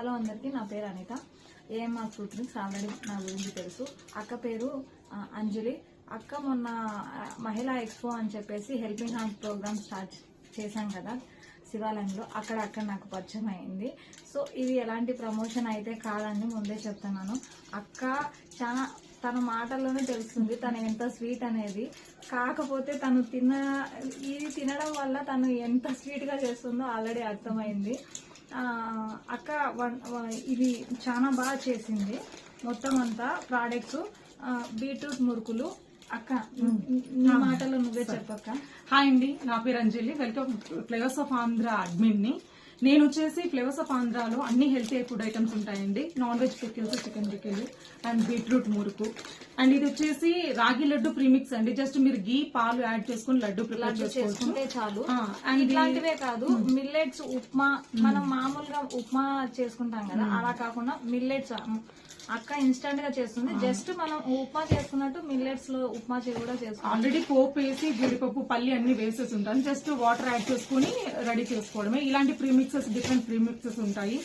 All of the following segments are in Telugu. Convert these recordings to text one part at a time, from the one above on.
హలో అందరికీ, నా పేరు Anitha. AMR fruit mix already నా గురించి తెలుసు. అక్క పేరు అంజలి. అక్క మొన్న మహిళా ఎక్స్పో అని చెప్పేసి హెల్పింగ్ హ్యాండ్ ప్రోగ్రామ్ స్టార్ట్ చేశాం కదా శివాలయంలో. అక్కడ నాకు పరిచయం అయింది. సో ఇది ఎలాంటి ప్రమోషన్ అయితే కాదని ముందే చెప్తున్నాను. అక్క చాలా తన మాటల్లోనే తెలుస్తుంది తను ఎంత స్వీట్ అనేది. కాకపోతే తను ఇది తినడం వల్ల తను ఎంత స్వీట్ గా చేస్తుందో ఆల్రెడీ అర్థమైంది. అక్క ఇది చాలా బాగా చేసింది. మొత్తం అంతా ప్రోడక్ట్స్ బీట్రూట్ మురుకులు. అక్క నీ మాటలో నువ్వే చెప్పక్క. హాయ్ అండి, నా పేరు Anjali. Welcome flavours of Andhra admin ని. నేను వచ్చేసి ఫ్లేవర్స్ ఆఫ్ ఆంధ్రాలో అన్ని హెల్తీ ఫుడ్ ఐటమ్స్ ఉంటాయండి. Non veg pickles, chicken pickle and beetroot murukku. And ఇది వచ్చేసి రాగి లడ్డు ప్రీమిక్స్ అండి. జస్ట్ మీరు గీ పాలు యాడ్ చేసుకుని లడ్డు ప్రిపేర్ చేసుకుంటే చాలు. ఇట్లాంటివే కాదు, మిల్లెట్స్ ఉప్మా మనం మామూలుగా ఉప్మా చేసుకుంటాం కదా, అలా కాకుండా మిల్లెట్స్ అక్క ఇన్స్టెంట్ గా చేస్తుంది. జస్ట్ మనం ఉప్మా చేసుకున్నట్టు మిల్లెట్స్ లో ఉప్మా కూడా చేసుకుంటాం. ఆల్రెడీ పోపు వేసి జీడిపప్పు పల్లి అన్ని వేసేసి ఉంటాను. జస్ట్ వాటర్ యాడ్ చేసుకుని రెడీ చేసుకోవడమే. ఇలాంటి ప్రీమిక్సెస్, డిఫరెంట్ ప్రీమిక్సెస్ ఉంటాయి.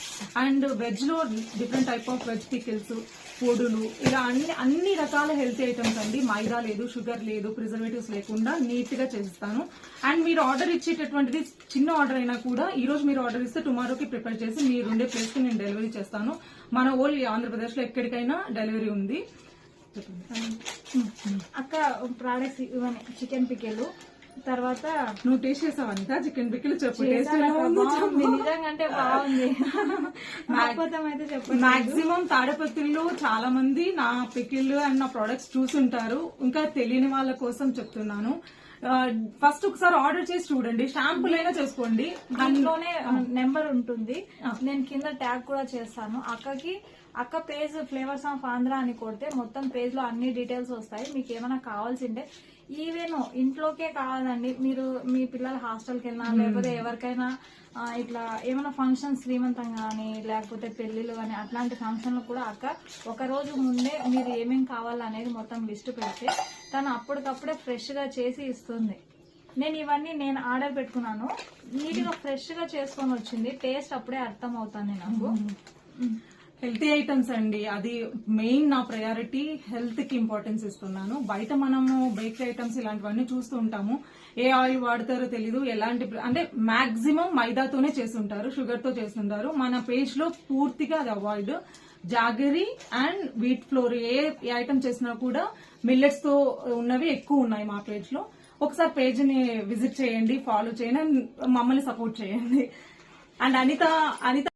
అండ్ వెజ్ లో different type of veg pickles, పొడులు, ఇలా అన్ని రకాల హెల్తీ ఐటమ్స్ అండి. మైదా లేదు, షుగర్ లేదు, ప్రిజర్వేటివ్స్ లేకుండా నీట్ గా చేస్తాను. అండ్ మీరు ఆర్డర్ ఇచ్చేటటువంటిది చిన్న ఆర్డర్ అయినా కూడా ఈ రోజు మీరు ఆర్డర్ ఇస్తే టుమారోకి ప్రిపేర్ చేసి మీరుండే ప్లేస్ కి నేను డెలివరీ చేస్తాను. మన ఓల్ ఆంధ్రప్రదేశ్ లో ఎక్కడికైనా డెలివరీ ఉంది. అక్క ప్రోడక్ట్స్ ఇవన్నీ చికెన్ పికిల్. తర్వాత నువ్వు టేస్ట్ చేసావు అంత చికెన్ పికిల్ చెప్పు. నిజంగా బాగుంది. మాక్సిమం తాడపత్రిలో చాలా మంది నా పికిల్ అండ్ నా ప్రొడక్ట్స్ చూసుంటారు. ఇంకా తెలియని వాళ్ళ కోసం చెప్తున్నాను. ఫస్ట్ ఒకసారి ఆర్డర్ చేసి చూడండి. షాంపూల్ అయినా చేసుకోండి. దాంట్లోనే నెంబర్ ఉంటుంది. నేను కింద ట్యాగ్ కూడా చేస్తాను. అక్క పేజ్ ఫ్లేవర్స్ ఆఫ్ ఆంధ్ర అని కొడితే మొత్తం పేజ్ లో అన్ని డీటెయిల్స్ వస్తాయి. మీకు ఏమైనా కావాల్సిందే, ఈవెన్ ఇంట్లోకే కావాలండి. మీరు మీ పిల్లల హాస్టల్కి వెళ్ళినా లేకపోతే ఎవరికైనా ఇట్లా ఏమైనా ఫంక్షన్, శ్రీమంతం గానీ లేకపోతే పెళ్లిళ్ళు గానీ అట్లాంటి ఫంక్షన్లు కూడా అక్క ఒక రోజు ముందే మీరు ఏమేమి కావాలనేది మొత్తం లిస్టు పెడితే తను అప్పటికప్పుడే ఫ్రెష్ గా చేసి ఇస్తుంది. నేను ఆర్డర్ పెట్టుకున్నాను. నీట్ గా ఫ్రెష్ గా చేసుకొని వచ్చింది. టేస్ట్ అప్పుడే అర్థం అవుతుంది నాకు. హెల్తీ ఐటమ్స్ అండి, అది మెయిన్ నా ప్రయారిటీ. హెల్త్ కి ఇంపార్టెన్స్ ఇస్తున్నాను. బయట మనము బేకరీ ఐటమ్స్ ఇలాంటివన్నీ చూస్తూ ఉంటాము. ఏ ఆయిల్ వాడతారో తెలీదు, ఎలాంటి అంటే మాక్సిమం మైదాతోనే చేస్తుంటారు, షుగర్ తో చేస్తుంటారు. మన పేజ్ లో పూర్తిగా అది avoid. Jaggery and wheat flour A item చేసినా కూడా మిల్లెట్స్ తో ఉన్నవి ఎక్కువ ఉన్నాయి మా పేజ్ లో. ఒకసారి పేజ్ ని విజిట్ చేయండి, ఫాలో చేయండి, మమ్మల్ని సపోర్ట్ చేయండి. అండ్ అనిత